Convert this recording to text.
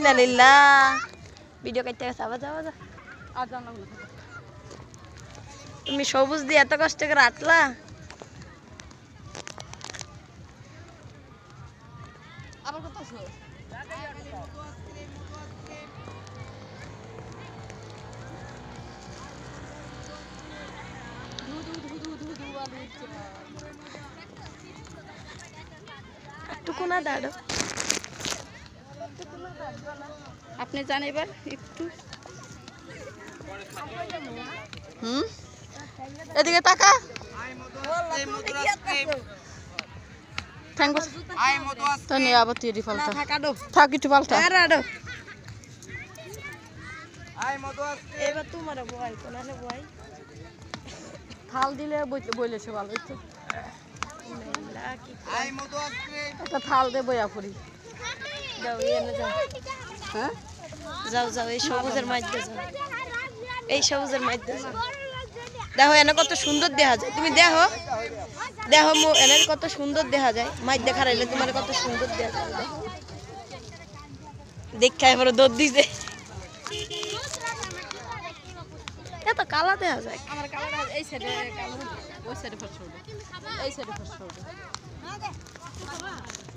ইন্নালিল্লাহ video করতে গেছে আবার যাওয়া যা আর জানা না তুমি সবুজ দিয়ে এত কষ্ট করে আটলা আবার কত আছে টুকুনা দাঁড়ো আপনি জান এবার একটু এদিকে তাকা আবার তুই পাল্টা থাক একটু পাল্টা এবার তোমার বয় কোনালে বয় থাল দিলে বইলে সে ভালো হইতো একটা থাল দে বইয়া পড়ি যাও এনে যাও হ্যাঁ যাও যাও এই সবুজের মধ্যে যাও এই সবুজের মধ্যে যাও দেখো এনে কত সুন্দর দেখা যায় তুমি দেখো দেখো এনে কত সুন্দর দেখা যায় মাছ দেখা রাইলে তোমার কত সুন্দর দেখা যায় দেখা এবার দৌড় দিছে এত কালা দেখা যায় আমার কালার এই সাইডে কালো ওই সাইডে ফসল এই সাইডে ফসল